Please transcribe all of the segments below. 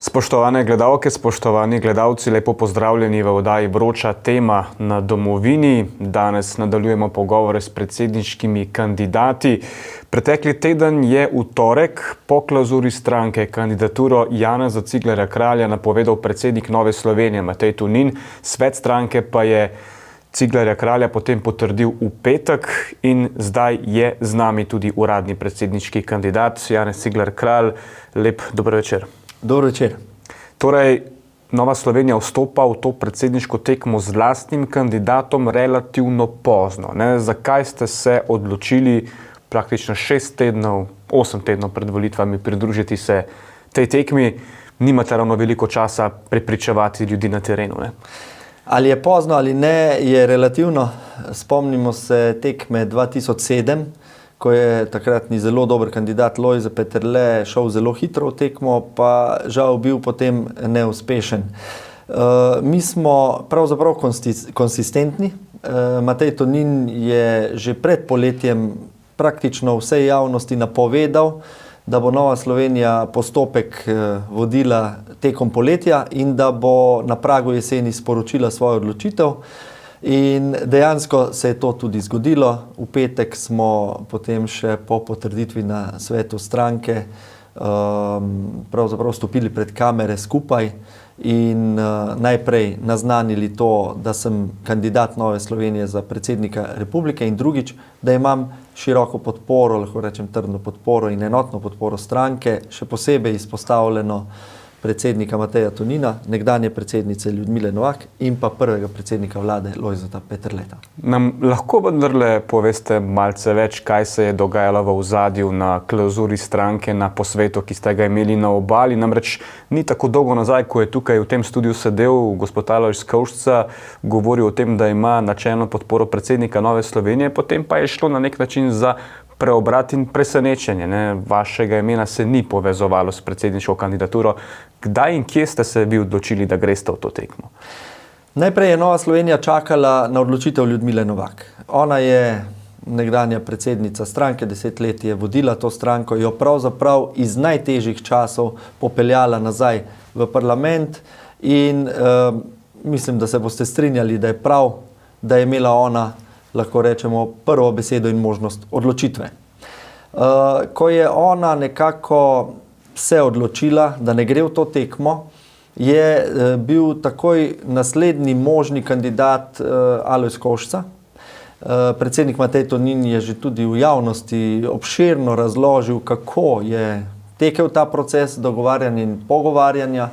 Spoštovane gledalke, spoštovani gledalci, lepo pozdravljeni v oddaji Vroča tema na domovini. Danes nadaljujemo pogovore s predsedniškimi kandidati. Pretekli teden je v torek po klauzuri stranke kandidaturo Janeza Ciglerja Kralja napovedal predsednik Nove Slovenije Matej Tonin. Svet stranke pa je Ciglerja Kralja potem potrdil v petek in zdaj je z nami tudi uradni predsedniški kandidat Janez Cigler Kralj. Lep dober večer. Dobro večer. Torej, Nova Slovenija vstopa v to predsedniško tekmo z lastnim kandidatom relativno pozno. Zakaj ste se odločili praktično 6 tednov, 8 tednov pred volitvami pridružiti se tej tekmi? Nimate ravno veliko časa prepričevati ljudi na terenu, ne? Ali je pozno ali ne, je relativno. Spomnimo se tekme 2007, ko je takratni zelo dober kandidat Lojze Peterle šel zelo hitro v tekmo, pa žal bil potem neuspešen. Mi smo pravzaprav konsistentni. Matej Tonin je že pred poletjem praktično vsej javnosti napovedal, da bo Nova Slovenija postopek vodila tekom poletja in da bo na pragu jeseni sporočila svojo odločitev. In dejansko se je to tudi zgodilo. V petek smo potem še po potrditvi na svetu stranke pravzaprav stopili pred kamere skupaj in najprej naznanili to, da sem kandidat Nove Slovenije za predsednika republike in drugič, da imam široko podporo, lahko rečem trdno podporo in enotno podporo stranke, še posebej izpostavljeno predsednika Mateja Tonina, nekdanje predsednice Ljudmile Novak in pa prvega predsednika vlade Lojzeta Peterleta. Nam lahko vendarle poveste malce več, kaj se je dogajalo v ozadju na klauzuri stranke, na posvetu, ki ste ga imeli na Obali? Namreč ni tako dolgo nazaj, ko je tukaj v tem studiu sedel gospod Alojz Kovšca, govoril o tem, da ima načelno podporo predsednika Nove Slovenije, potem pa je šlo na nek način za preobrat in presenečenje. Vašega imena se ni povezovalo s predsedniško kandidaturo. Kdaj in kje ste se vi odločili, da greste v to tekmo? Najprej je Nova Slovenija čakala na odločitev Ljudmile Novak. Ona je nekdanja predsednica stranke, 10 let je vodila to stranko, jo pravzaprav iz najtežjih časov popeljala nazaj v parlament in mislim, da se boste strinjali, da je prav, da je imela ona, lahko rečemo, prvo besedo in možnost odločitve. Ko je ona nekako se odločila, da ne gre v to tekmo, je bil takoj naslednji možni kandidat Alojz Kovšca. Predsednik Matej Tonin je že tudi v javnosti obširno razložil, kako je tekel ta proces dogovarjanja in pogovarjanja.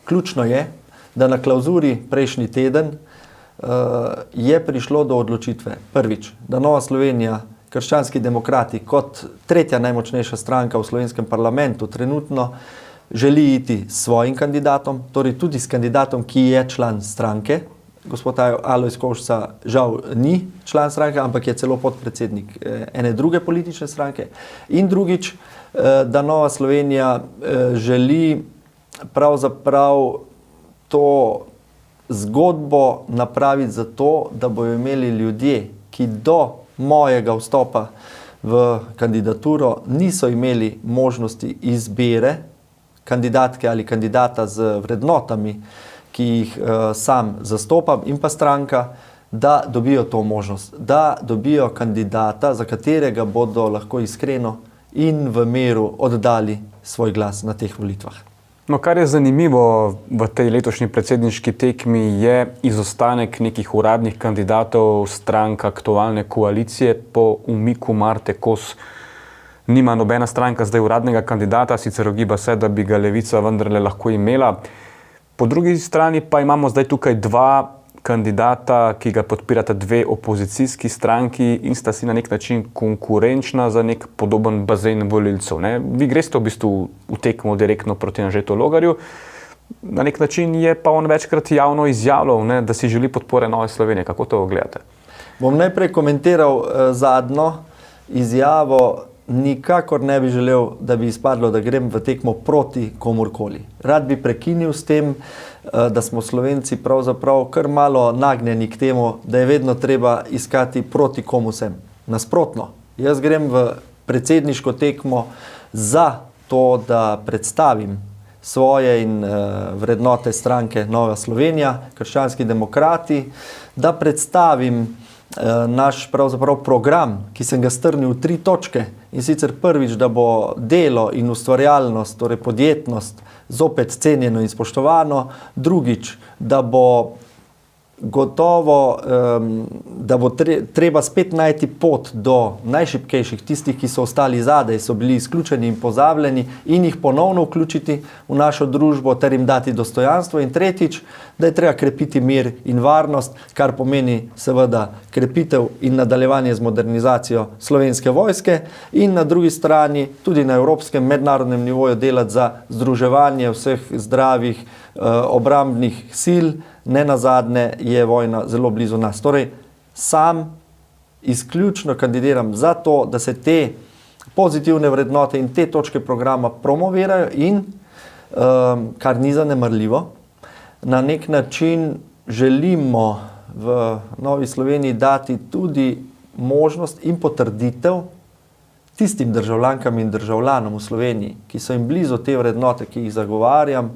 Ključno je, da na klauzuri prejšnji teden je prišlo do odločitve. Prvič, da Nova Slovenija, krščanski demokrati, kot tretja najmočnejša stranka v slovenskem parlamentu trenutno želi iti s svojim kandidatom, torej tudi s kandidatom, ki je član stranke. Gospod Alojz Kovšca žal ni član stranke, ampak je celo podpredsednik ene druge politične stranke. In drugič, da Nova Slovenija želi pravzaprav to zgodbo napraviti zato, da bojo imeli ljudje, ki do mojega vstopa v kandidaturo niso imeli možnosti izbire kandidatke ali kandidata z vrednotami, ki jih sam zastopam in pa stranka, da dobijo to možnost, da dobijo kandidata, za katerega bodo lahko iskreno in v miru oddali svoj glas na teh volitvah. No, kar je zanimivo v tej letošnji predsedniški tekmi, je izostanek nekih uradnih kandidatov strank aktualne koalicije. Po umiku Marte Kos nima nobena stranka zdaj uradnega kandidata, sicer ogiba se, da bi ga Levica vendarle lahko imela. Po drugi strani pa imamo zdaj tukaj dva kandidata, ki ga podpirata dve opozicijski stranki in sta si na nek način konkurenčna za nek podoben bazen volilcev. Vi greste v bistvu v tekmo direktno proti Anžetu Logarju. Na nek način je pa on večkrat javno izjavljal, da si želi podpore Nove Slovenije. Kako to gledate? Bom najprej komentiral zadnjo izjavo. Nikakor ne bi želel, da bi izpadlo, da grem v tekmo proti komurkoli. Rad bi prekinil s tem, da smo Slovenci pravzaprav kar malo nagnjeni k temu, da je vedno treba iskati proti komu sem. Nasprotno, jaz grem v predsedniško tekmo za to, da predstavim svoje in vrednote stranke Nova Slovenija, Krščanski demokrati, da predstavim naš pravzaprav program, ki sem ga strnil v 3 točke, in sicer prvič, da bo delo in ustvarjalnost, torej podjetnost, zopet cenjeno in spoštovano, drugič, da bo gotovo, da bo treba spet najti pot do najšibkejših, tistih, ki so ostali zadaj, so bili izključeni in pozabljeni, in jih ponovno vključiti v našo družbo ter jim dati dostojanstvo, in tretjič, da je treba krepiti mir in varnost, kar pomeni seveda krepitev in nadaljevanje z modernizacijo Slovenske vojske, in na drugi strani tudi na evropskem mednarodnem nivoju delati za združevanje vseh zdravih obrambnih sil. Ne nazadnje je vojna zelo blizu nas. Torej, sam izključno kandidiram za to, da se te pozitivne vrednote in te točke programa promovirajo in, kar ni zanemarljivo, na nek način želimo v Novi Sloveniji dati tudi možnost in potrditev tistim državljankam in državljanom v Sloveniji, ki so jim blizu te vrednote, ki jih zagovarjam,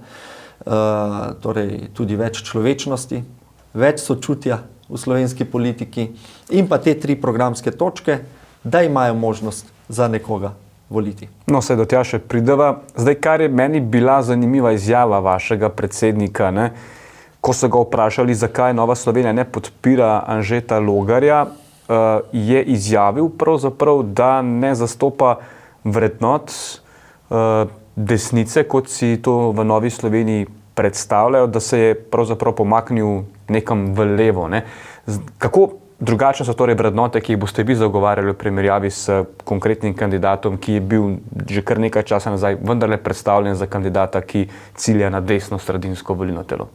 torej tudi več človečnosti, več sočutja v slovenski politiki in pa te 3 programske točke, da imajo možnost za nekoga voliti. No, se do tja še prideva. Zdaj, kar je meni bila zanimiva izjava vašega predsednika, ne, ko so ga vprašali, zakaj Nova Slovenija ne podpira Anžeta Logarja, je izjavil pravzaprav, da ne zastopa vrednot desnice, kot si to v Novi Sloveniji predstavljajo, da se je pravzaprav pomaknil nekam v levo. Ne? Kako drugačne so torej vrednote, ki jih boste vi zagovarjali v primerjavi s konkretnim kandidatom, ki je bil že kar nekaj časa nazaj vendarle predstavljen za kandidata, ki cilja na desno-sredinsko volilno telo?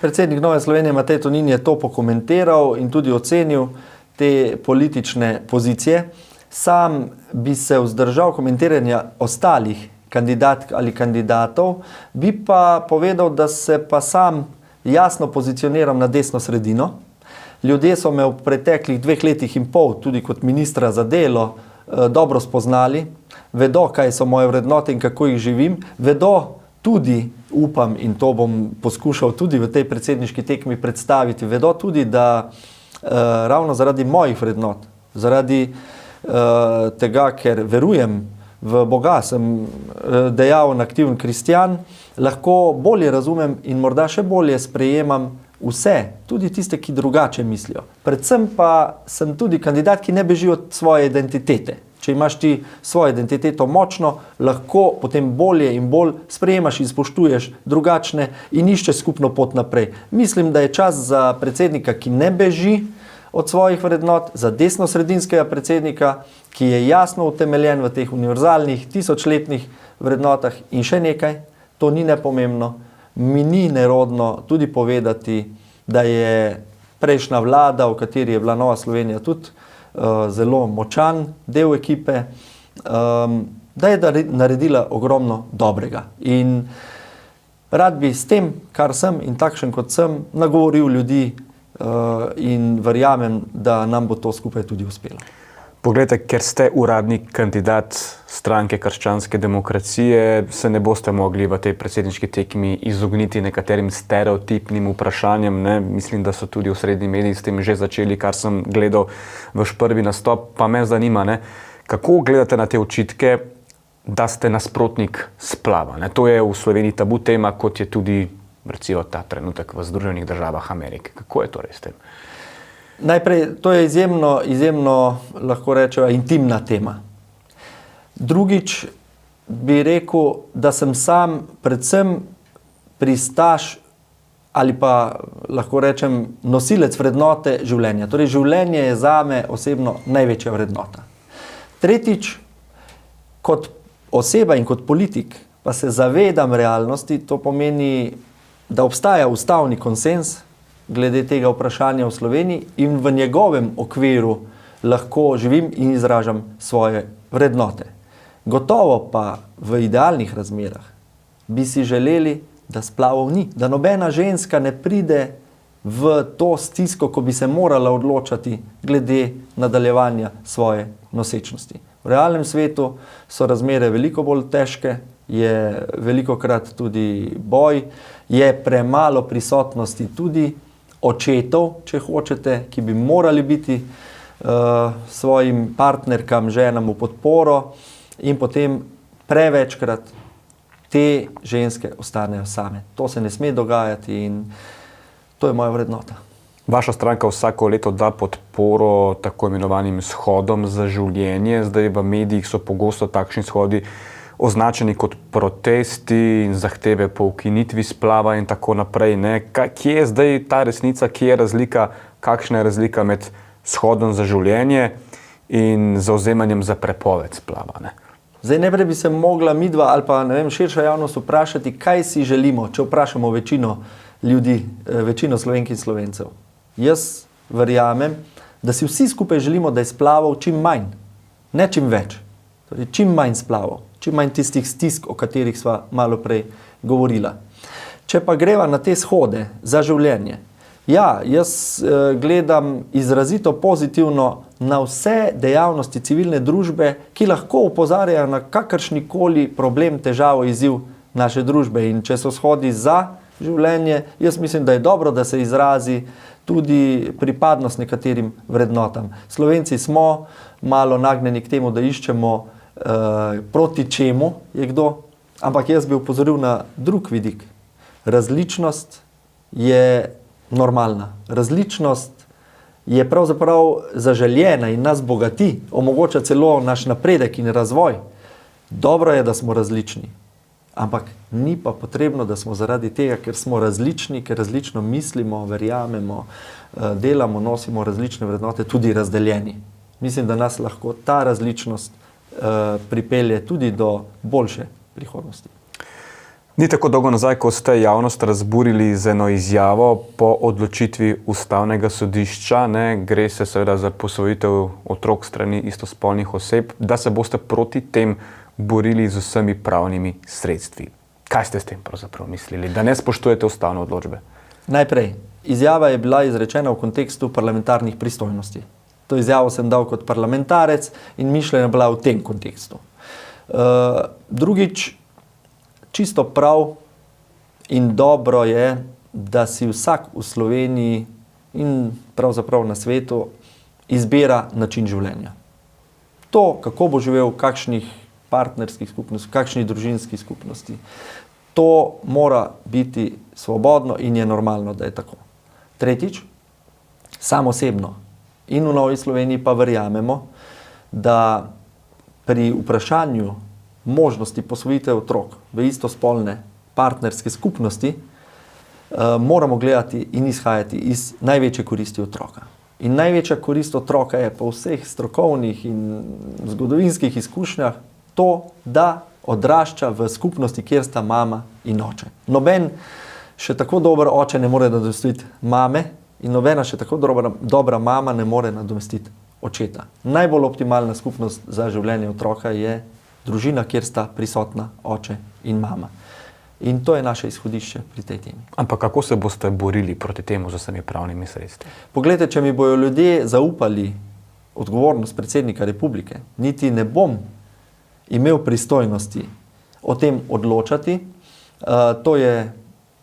Predsednik Nove Slovenije Matej Tonin je to pokomentiral in tudi ocenil te politične pozicije. Sam bi se vzdržal komentiranja ostalih kandidatk ali kandidatov, bi pa povedal, da se pa sam jasno pozicioniram na desno sredino. Ljudje so me v preteklih 2 letih in pol, tudi kot ministra za delo, dobro spoznali, vedo, kaj so moje vrednote in kako jih živim, vedo tudi, upam, in to bom poskušal tudi v tej predsedniški tekmi predstaviti, vedo tudi, da ravno zaradi mojih vrednot, zaradi tega, ker verujem v Boga, sem dejaven, aktiven kristjan, lahko bolje razumem in morda še bolje sprejemam vse, tudi tiste, ki drugače mislijo. Predvsem pa sem tudi kandidat, ki ne beži od svoje identitete. Če imaš ti svojo identiteto močno, lahko potem bolje in bolj sprejemaš in spoštuješ drugačne in iščeš skupno pot naprej. Mislim, da je čas za predsednika, ki ne beži od svojih vrednot, za desnosredinskega predsednika, ki je jasno utemeljen v teh univerzalnih, tisočletnih vrednotah, in še nekaj, to ni nepomembno, mi ni nerodno tudi povedati, da je prejšnja vlada, v kateri je bila Nova Slovenija tudi zelo močan del ekipe, da je naredila ogromno dobrega. In rad bi s tem, kar sem in takšen kot sem, nagovoril ljudi in verjamem, da nam bo to skupaj tudi uspelo. Poglejte, ker ste uradni kandidat stranke Krščanske demokracije, se ne boste mogli v tej predsedniški tekmi izogniti nekaterim stereotipnim vprašanjem. Ne? Mislim, da so tudi osrednji mediji s tem že začeli, kar sem gledal vaš prvi nastop, pa me zanima, ne? Kako gledate na te očitke, da ste nasprotnik splava? Ne? To je v Sloveniji tabu tema, kot je tudi recimo ta trenutek v Združenih državah Amerike. Kako je torej s tem? Najprej, to je izjemno, lahko rečemo, intimna tema. Drugič bi rekel, da sem sam predvsem pristaš ali pa lahko rečem nosilec vrednote življenja. Torej, življenje je zame osebno največja vrednota. Tretjič, kot oseba in kot politik pa se zavedam realnosti, to pomeni, da obstaja ustavni konsens glede tega vprašanja v Sloveniji in v njegovem okviru lahko živim in izražam svoje vrednote. Gotovo pa v idealnih razmerah bi si želeli, da splavov ni, da nobena ženska ne pride v to stisko, ko bi se morala odločati glede nadaljevanja svoje nosečnosti. V realnem svetu so razmere veliko bolj težke, je velikokrat tudi boj, je premalo prisotnosti tudi očetov, če hočete, ki bi morali biti svojim partnerkam, ženam v podporo, in potem prevečkrat te ženske ostanejo same. To se ne sme dogajati in to je moja vrednota. Vaša stranka vsako leto da podporo tako imenovanim shodom za življenje. Zdaj v medijih so pogosto takšni shodi označeni kot protesti in zahteve po ukinitvi splava in tako naprej. Kje je zdaj ta resnica, kje je razlika, kakšna je razlika med shodom za življenje in zavzemanjem za prepoved splava? Zdaj najprej bi se mogla midva ali pa širša javnost vprašati, kaj si želimo, če vprašamo večino ljudi, večino Slovenk in Slovencev. Jaz verjamem, da si vsi skupaj želimo, da je splavov čim manj, ne čim več. Torej, čim manj splavov, čim manj tistih stisk, o katerih sva malo prej govorila. Če pa greva na te shode za življenje, ja, jaz gledam izrazito pozitivno na vse dejavnosti civilne družbe, ki lahko opozarjajo na kakršnikoli problem, težavo, izziv naše družbe. In če so shodi za življenje, jaz mislim, da je dobro, da se izrazi tudi pripadnost nekaterim vrednotam. Slovenci smo malo nagnjeni k temu, da iščemo proti čemu je kdo, ampak jaz bi opozoril na drug vidik. Različnost je normalna. Različnost je pravzaprav zaželjena in nas bogati, omogoča celo naš napredek in razvoj. Dobro je, da smo različni, ampak ni pa potrebno, da smo zaradi tega, ker smo različni, ker različno mislimo, verjamemo, delamo, nosimo različne vrednote, tudi razdeljeni. Mislim, da nas lahko ta različnost pripelje tudi do boljše prihodnosti. Ni tako dolgo nazaj, ko ste javnost razburili z eno izjavo po odločitvi Ustavnega sodišča, gre se seveda za posvojitev otrok strani istospolnih oseb, da se boste proti tem borili z vsemi pravnimi sredstvi. Kaj ste s tem pravzaprav mislili? Da ne spoštujete ustavne odločbe? Najprej, izjava je bila izrečena v kontekstu parlamentarnih pristojnosti. To izjavo sem dal kot parlamentarec in mišljena bila v tem kontekstu. Drugič, čisto prav in dobro je, da si vsak v Sloveniji in pravzaprav na svetu izbira način življenja. To, kako bo živel, v kakšnih partnerskih skupnostih, v kakšnih družinskih skupnosti, to mora biti svobodno in je normalno, da je tako. Tretjič, sam osebno in v Novi Sloveniji pa verjamemo, da pri vprašanju možnosti posvojitve otrok v istospolne partnerske skupnosti moramo gledati in izhajati iz največje koristi otroka. In največja korist otroka je po vseh strokovnih in zgodovinskih izkušnjah to, da odrašča v skupnosti, kjer sta mama in oče. Noben še tako dober oče ne more nadomestiti mame in nobena še tako dobra mama ne more nadomestiti očeta. Najbolj optimalna skupnost za življenje otroka je družina, kjer sta prisotna oče in mama. In to je naše izhodišče pri tej temi. Ampak kako se boste borili proti temu z vsemi pravnimi sredstvi? Poglejte, če mi bojo ljudje zaupali odgovornost predsednika republike, niti ne bom imel pristojnosti o tem odločati. To je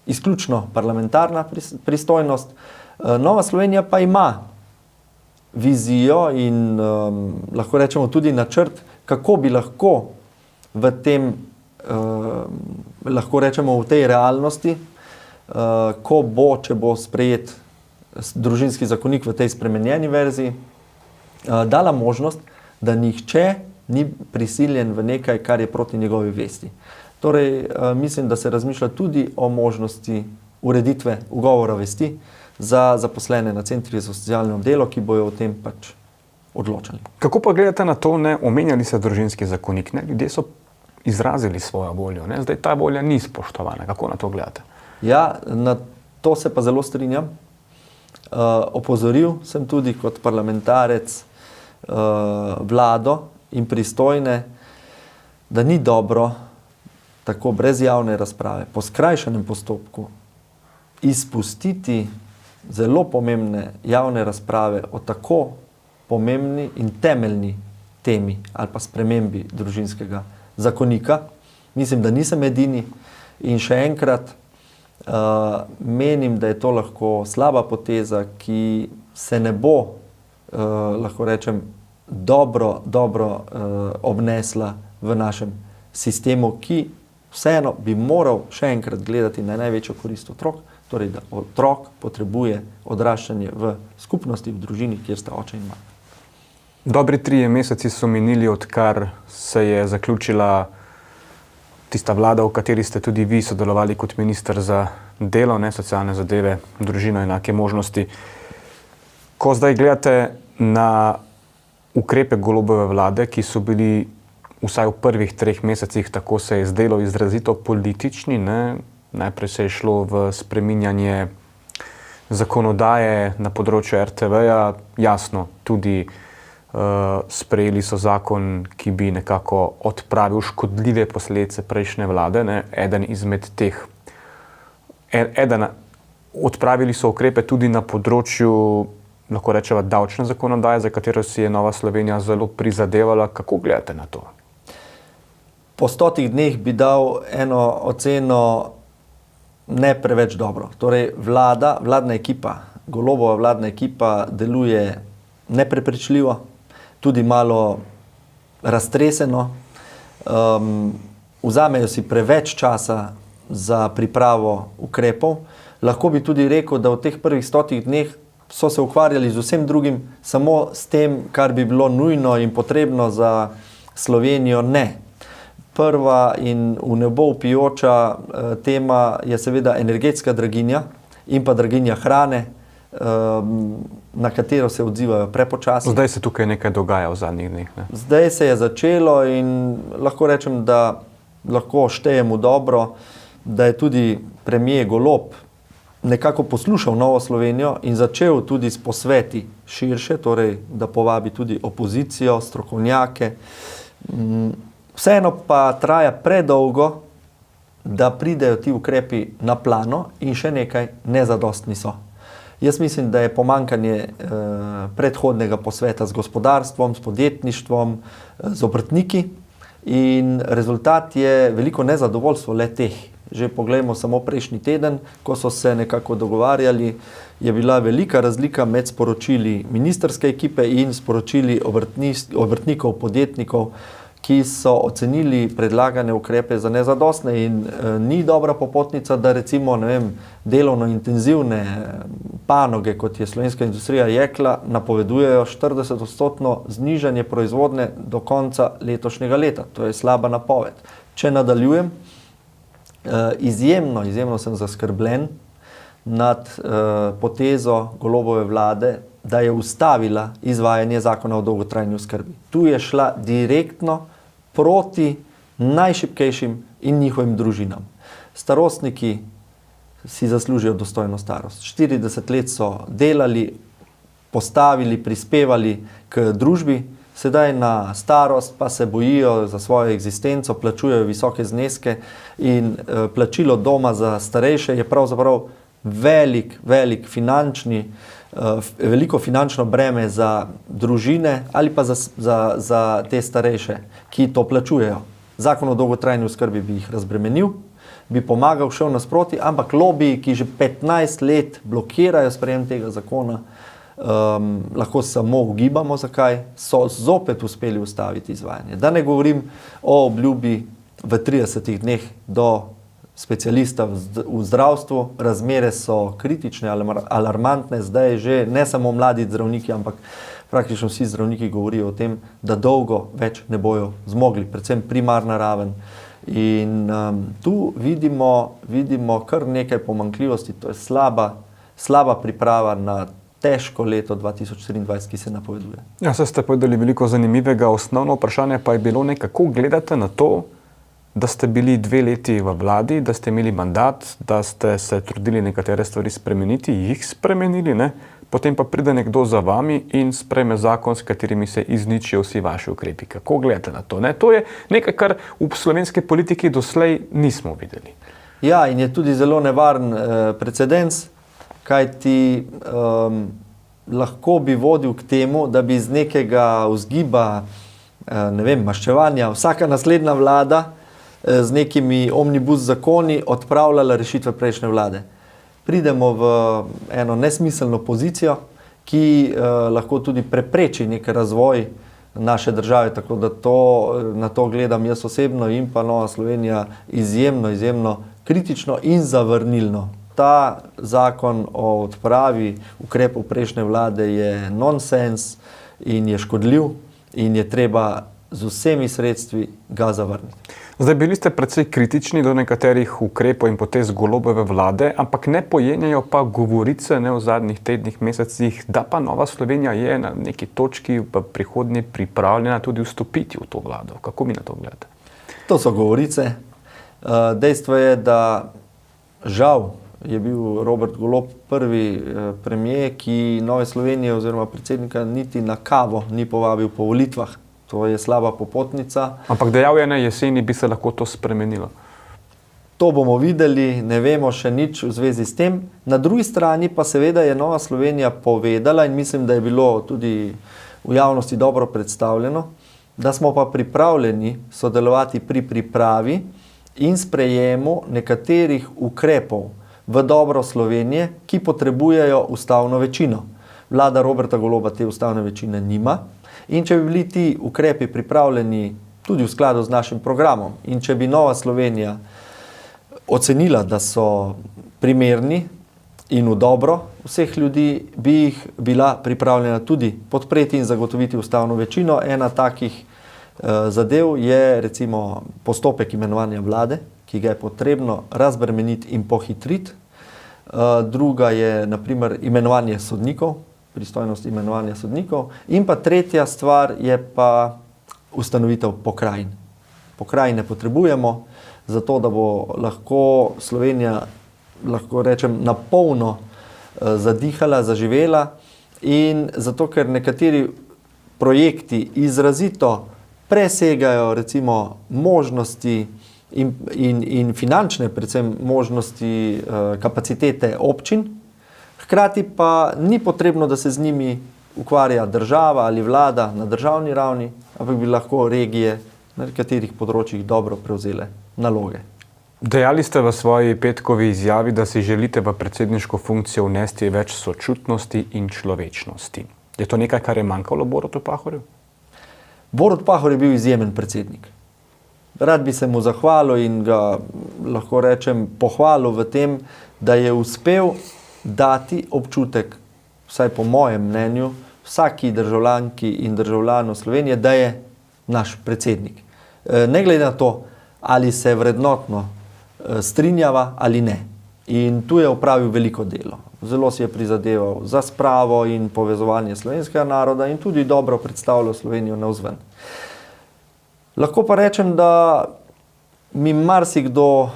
izključno parlamentarna pristojnost. Nova Slovenija pa ima vizijo in lahko rečemo tudi načrt, kako bi lahko v tem, lahko rečemo v tej realnosti, ko bo, če bo sprejet družinski zakonik v tej spremenjeni verziji, dala možnost, da nihče ni prisiljen v nekaj, kar je proti njegovi vesti. Torej, mislim, da se razmišlja tudi o možnosti ureditve ugovora vesti za zaposlene na centrih za socialno delo, ki bojo o tem pač odločali. Kako pa gledate na to, omenjali se družinski zakonik, ljudje so izrazili svojo voljo, zdaj ta volja ni spoštovana. Kako na to gledate? Ja, na to se pa zelo strinjam. Opozoril sem tudi kot parlamentarec vlado in pristojne, da ni dobro tako brez javne razprave, po skrajšanem postopku, izpustiti zelo pomembne javne razprave o tako pomembni in temeljni temi ali pa spremembi družinskega zakonika. Mislim, da nisem edini in še enkrat menim, da je to lahko slaba poteza, ki se ne bo, lahko rečem, dobro obnesla v našem sistemu, ki vseeno bi moral še enkrat gledati na največjo korist otrok, torej da otrok potrebuje odraščanje v skupnosti, v družini, kjer sta oče in mati. Dobri 3 meseci so minili, odkar se je zaključila tista vlada, v kateri ste tudi vi sodelovali kot minister za delo, socialne zadeve, družino, enake možnosti. Ko zdaj gledate na ukrepe Golobove vlade, ki so bili vsaj v prvih 3 mesecih, tako se je zdelo, izrazito politični, najprej se je šlo v spreminjanje zakonodaje na področju RTV-ja, jasno, tudi sprejeli so zakon, ki bi nekako odpravil škodljive posledice prejšnje vlade, eden izmed teh. Odpravili so ukrepe tudi na področju, lahko rečeva, davčne zakonodaje, za katero si je Nova Slovenija zelo prizadevala. Kako gledate na to? Po 100 dneh bi dal eno oceno ne preveč dobro. Torej, vladna ekipa, Golobova vladna ekipa deluje neprepričljivo, tudi malo raztreseno. Vzamejo si preveč časa za pripravo ukrepov. Lahko bi tudi rekel, da v teh prvih 100 dneh so se ukvarjali z vsem drugim, samo s tem, kar bi bilo nujno in potrebno za Slovenijo, ne. Prva in v nebo vpijoča tema je seveda energetska draginja in pa draginja hrane, na katero se odzivajo prepočasi. Zdaj se tukaj nekaj dogaja v zadnjih dneh. Zdaj se je začelo in lahko rečem, da lahko štejemo dobro, da je tudi premier Golob nekako poslušal Novo Slovenijo in začel tudi s posveti širše, torej da povabi tudi opozicijo, strokovnjake. Vseeno pa traja predolgo, da pridejo ti ukrepi na plano in še nekaj, nezadostni so. Jaz mislim, da je pomanjkanje predhodnega posveta z gospodarstvom, s podjetništvom, z obrtniki in rezultat je veliko nezadovoljstvo le teh. Že poglejmo samo prejšnji teden, ko so se nekako dogovarjali, je bila velika razlika med sporočili ministerske ekipe in sporočili obrtnikov, podjetnikov, ki so ocenili predlagane ukrepe za nezadostne in ni dobra popotnica, da recimo, delovno intenzivne panoge, kot je slovenska industrija jekla, napovedujejo 40% znižanje proizvodnje do konca letošnjega leta. To je slaba napoved. Če nadaljujem, izjemno sem zaskrbljen nad potezo Golobove vlade, da je ustavila izvajanje zakona o dolgotrajni oskrbi. Tu je šla direktno proti najšibkejšim in njihovim družinam. Starostniki si zaslužijo dostojno starost. 40 let so delali, postavili, prispevali k družbi, sedaj na starost pa se bojijo za svojo eksistenco, plačujejo visoke zneske in plačilo doma za starejše je pravzaprav veliko finančno breme za družine ali pa za te starejše, ki to plačujejo. Zakon o dolgotrajni oskrbi bi jih razbremenil, bi pomagal, šel nasproti, ampak lobiji, ki že 15 let blokirajo sprejem tega zakona, lahko samo ugibamo, zakaj, so zopet uspeli ustaviti izvajanje. Da ne govorim o obljubi v 30 dneh do specialista v zdravstvu, razmere so kritične, alarmantne, zdaj že ne samo mladi zdravniki, ampak praktično vsi zdravniki govorijo o tem, da dolgo več ne bojo zmogli, predvsem primarna raven. In tu vidimo kar nekaj pomanjkljivosti, to je slaba priprava na težko leto 2023, ki se napoveduje. Ja, saj ste povedali veliko zanimivega, osnovno vprašanje pa je bilo kako gledate na to, da ste bili 2 leti v vladi, da ste imeli mandat, da ste se trudili nekatere stvari spremeniti, jih spremenili, potem pa pride nekdo za vami in sprejme zakon, s katerimi se izničijo vsi vaši ukrepi. Kako gledate na to? To je nekaj, kar v slovenski politiki doslej nismo videli. Ja, in je tudi zelo nevaren precedens, kajti lahko bi vodil k temu, da bi iz nekega vzgiba, maščevanja, vsaka naslednja vlada z nekimi omnibus zakoni odpravljala rešitve prejšnje vlade. Pridemo v eno nesmiselno pozicijo, ki lahko tudi prepreči nek razvoj naše države, tako da na to gledam jaz osebno in pa Nova Slovenija izjemno kritično in zavrnilno. Ta zakon o odpravi ukrepov prejšnje vlade je nonsens in je škodljiv in je treba z vsemi sredstvi ga zavrniti. Zdaj, bili ste precej kritični do nekaterih ukrepov in potez Golobove vlade, ampak ne pojenjajo pa govorice v zadnjih tednih, mesecih, da pa Nova Slovenija je na neki točki v prihodnje pripravljena tudi vstopiti v to vlado. Kako mi na to gledate? To so govorice. Dejstvo je, da žal je bil Robert Golob prvi premier, ki Nove Slovenije oziroma predsednika niti na kavo ni povabil po volitvah. To je slaba popotnica. Ampak dejal je, na jeseni bi se lahko to spremenilo. To bomo videli, ne vemo še nič v zvezi s tem. Na drugi strani pa seveda je Nova Slovenija povedala in mislim, da je bilo tudi v javnosti dobro predstavljeno, da smo pa pripravljeni sodelovati pri pripravi in sprejemu nekaterih ukrepov v dobro Slovenije, ki potrebujejo ustavno večino. Vlada Roberta Goloba te ustavne večine nima. In če bi bili ti ukrepi pripravljeni tudi v skladu z našim programom in če bi Nova Slovenija ocenila, da so primerni in v dobro vseh ljudi, bi jih bila pripravljena tudi podpreti in zagotoviti ustavno večino. Ena takih zadev je recimo postopek imenovanja vlade, ki ga je potrebno razbremeniti in pohitriti. Druga je na primer imenovanje sodnikov, pristojnost imenovanja sodnikov. In pa tretja stvar je pa ustanovitev pokrajin. Pokrajine potrebujemo, zato da bo lahko Slovenija, lahko rečem, na polno zadihala, zaživela in zato, ker nekateri projekti izrazito presegajo recimo možnosti in finančne, predvsem možnosti kapacitete občin, hkrati pa ni potrebno, da se z njimi ukvarja država ali vlada na državni ravni, ampak bi lahko regije na nekaterih področjih dobro prevzele naloge. Dejali ste v svoji petkovi izjavi, da si želite v predsedniško funkcijo vnesti več sočutnosti in človečnosti. Je to nekaj, kar je manjkalo Borutu Pahorju? Borut Pahor je bil izjemen predsednik. Rad bi se mu zahvalil in ga, lahko rečem, pohvalil v tem, da je uspel dati občutek, vsaj po mojem mnenju, vsaki državljanki in državljanu Slovenije, da je naš predsednik. Ne glede na to, ali se vrednotno strinjava ali ne. In tu je opravil veliko delo. Zelo si je prizadeval za spravo in povezovanje slovenskega naroda in tudi dobro predstavljal Slovenijo navzven. Lahko pa rečem, da mi marsikdo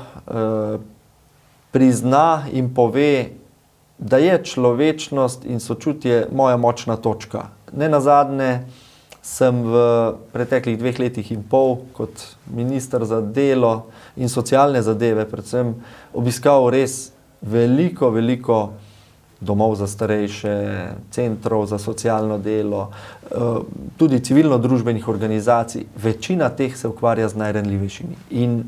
prizna in pove, da je človečnost in sočutje moja močna točka. Nenazadnje sem v preteklih 2 letih in pol kot minister za delo in socialne zadeve predvsem obiskal res veliko domov za starejše, centrov za socialno delo, tudi civilno-družbenih organizacij. Večina teh se ukvarja z najranljivejšimi. In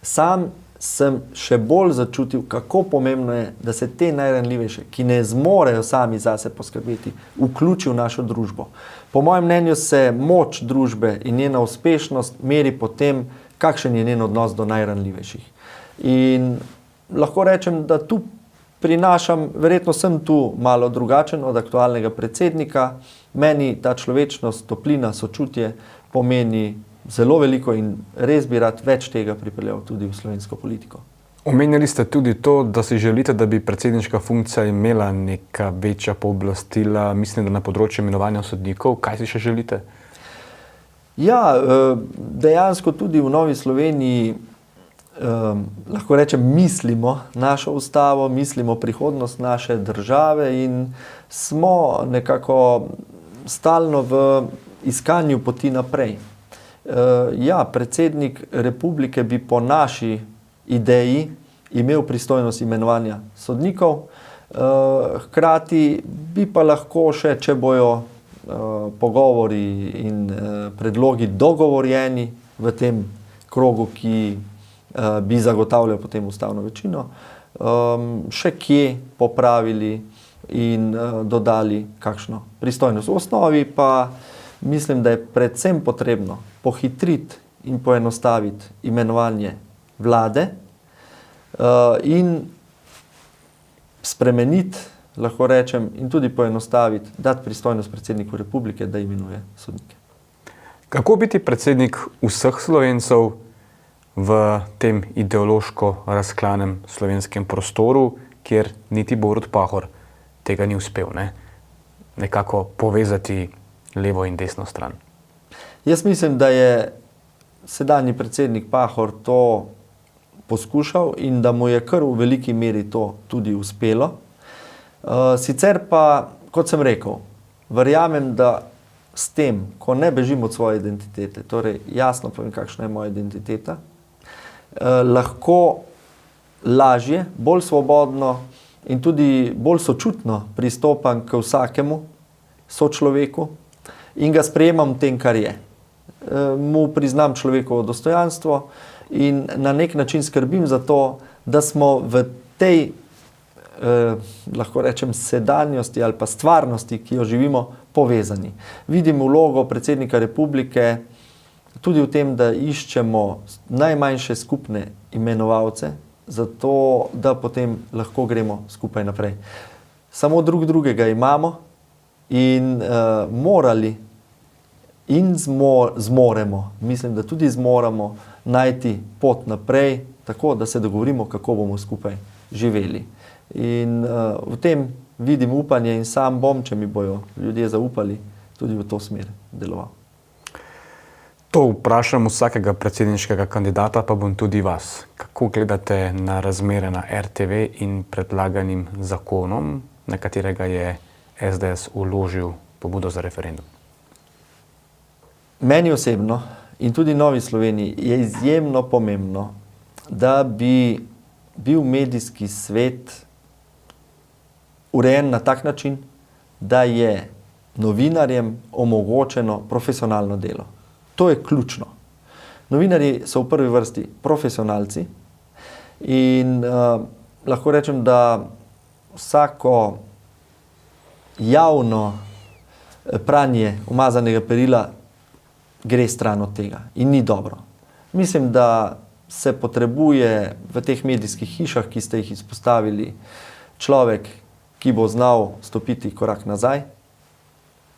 sam sem še bolj začutil, kako pomembno je, da se te najranljivejše, ki ne zmorejo sami zase poskrbeti, vključi v našo družbo. Po mojem mnenju se moč družbe in njena uspešnost meri po tem, kakšen je njen odnos do najranljivejših. In lahko rečem, da tu prinašam, verjetno sem tu malo drugačen od aktualnega predsednika. Meni ta človečnost, toplina, sočutje pomeni zelo veliko in res bi rad več tega pripeljal tudi v slovensko politiko. Omenjali ste tudi to, da si želite, da bi predsedniška funkcija imela neka večja pooblastila, mislim, da na področju imenovanja sodnikov. Kaj si še želite? Ja, dejansko tudi v Novi Sloveniji lahko rečem, mislimo našo ustavo, mislimo prihodnost naše države in smo nekako stalno v iskanju poti naprej. Ja, predsednik republike bi po naši ideji imel pristojnost imenovanja sodnikov, hkrati bi pa lahko še, če bojo pogovori in predlogi dogovorjeni v tem krogu, ki bi zagotavljal potem ustavno večino, še kje popravili in dodali kakšno pristojnost. V osnovi pa mislim, da je predvsem potrebno pohitriti in poenostaviti imenovanje vlade in spremeniti, lahko rečem, in tudi poenostaviti, dati pristojnost predsedniku republike, da imenuje sodnike. Kako biti predsednik vseh Slovencev v tem ideološko razklanem slovenskem prostoru, kjer niti Borut Pahor tega ni uspel, nekako povezati levo in desno stran? Jaz mislim, da je sedanji predsednik Pahor to poskušal in da mu je kar v veliki meri to tudi uspelo. Sicer pa, kot sem rekel, verjamem, da s tem, ko ne bežim od svoje identitete, torej jasno povem, kakšna je moja identiteta, lahko lažje, bolj svobodno in tudi bolj sočutno pristopam k vsakemu sočloveku in ga sprejemam tem, kar je. Mu priznam človekovo dostojanstvo in na nek način skrbim za to, da smo v tej, lahko rečem, sedanjosti ali pa stvarnosti, ki jo živimo, povezani. Vidim vlogo predsednika republike tudi v tem, da iščemo najmanjše skupne imenovalce, zato da potem lahko gremo skupaj naprej. Samo drugega imamo in morali in zmoremo, mislim, da tudi zmoremo najti pot naprej, tako da se dogovorimo, kako bomo skupaj živeli. In v tem vidim upanje in sam bom, če mi bojo ljudje zaupali, tudi v to smer deloval. To vprašam vsakega predsedniškega kandidata, pa bom tudi vas. Kako gledate na razmere na RTV in predlaganim zakonom, na katerega je SDS vložil pobudo za referendum? Meni osebno in tudi Novi Sloveniji je izjemno pomembno, da bi bil medijski svet urejen na tak način, da je novinarjem omogočeno profesionalno delo. To je ključno. Novinarji so v prvi vrsti profesionalci in lahko rečem, da vsako javno pranje umazanega perila gre stran od tega in ni dobro. Mislim, da se potrebuje v teh medijskih hišah, ki ste jih izpostavili, človek, ki bo znal stopiti korak nazaj,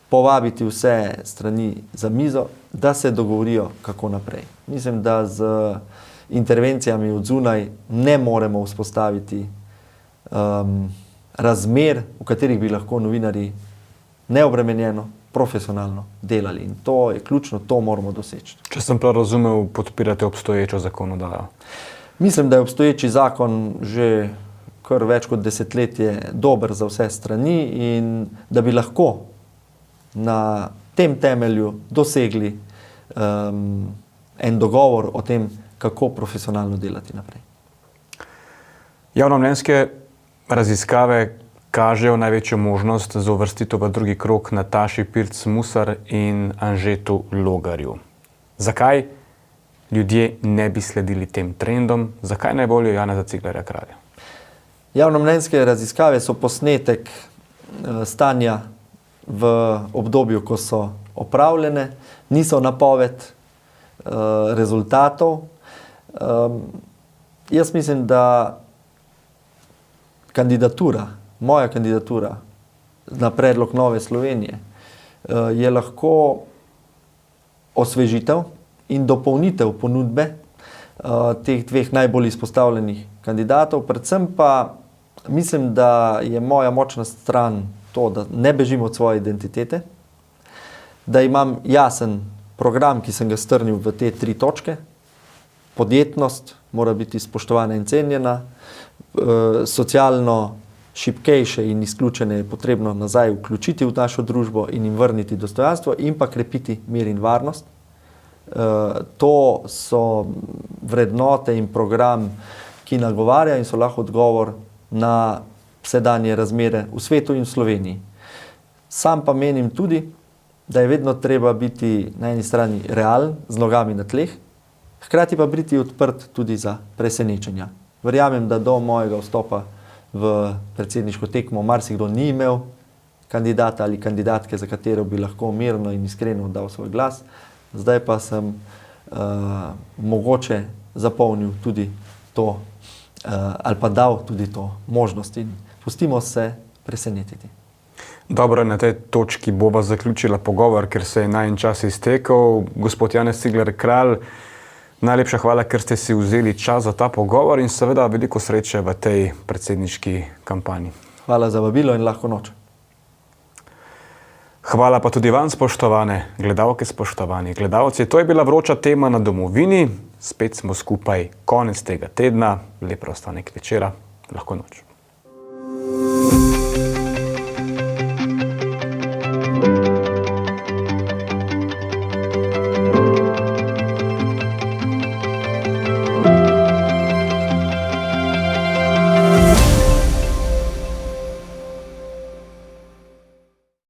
povabiti vse strani za mizo, da se dogovorijo, kako naprej. Mislim, da z intervencijami od zunaj ne moremo vzpostaviti razmer, v katerih bi lahko novinarji neobremenjeno, profesionalno delali. In to je ključno, to moramo doseči. Če sem prav razumel, podpirate obstoječo zakonodajo? Mislim, da je obstoječi zakon že kar več kot desetletje dober za vse strani in da bi lahko na tem temelju dosegli en dogovor o tem, kako profesionalno delati naprej. Javnomnenjske raziskave kažejo največjo možnost za uvrstitev v drugi krog Nataši Pirc Musar in Anžetu Logarju. Zakaj ljudje ne bi sledili tem trendom? Zakaj ne volijo Janeza Ciglerja Kralja? Javnomnenjske raziskave so posnetek stanja v obdobju, ko so opravljene, niso napoved rezultatov. Jaz mislim, da moja kandidatura na predlog Nove Slovenije je lahko osvežitev in dopolnitev ponudbe teh dveh najbolj izpostavljenih kandidatov. Predvsem pa mislim, da je moja močna stran to, da ne bežim od svoje identitete, da imam jasen program, ki sem ga strnil v te 3 točke. Podjetnost mora biti spoštovana in cenjena, socialno šibkejše in izključene je potrebno nazaj vključiti v našo družbo in jim vrniti dostojanstvo in pa krepiti mir in varnost. To so vrednote in program, ki nagovarja in so lahko odgovor na sedanje razmere v svetu in v Sloveniji. Sam pa menim tudi, da je vedno treba biti na eni strani realen, z nogami na tleh, hkrati pa biti odprt tudi za presenečenja. Verjamem, da do mojega vstopa v predsedniško tekmo marsikdo ni imel kandidata ali kandidatke, za katero bi lahko mirno in iskreno dal svoj glas. Zdaj pa sem mogoče zapolnil tudi to, ali pa dal tudi to možnost in pustimo se presenetiti. Dobro, na tej točki bova zaključila pogovor, ker se je najin čas iztekel. Gospod Janez Cigler Kralj, najlepša hvala, ker ste si vzeli čas za ta pogovor in seveda veliko sreče v tej predsedniški kampanji. Hvala za vabilo in lahko noč. Hvala pa tudi vam, spoštovane gledalke, spoštovani gledalci. To je bila vroča tema na Domovini. Spet smo skupaj konec tega tedna. Lep preostanek večera. Lahko noč.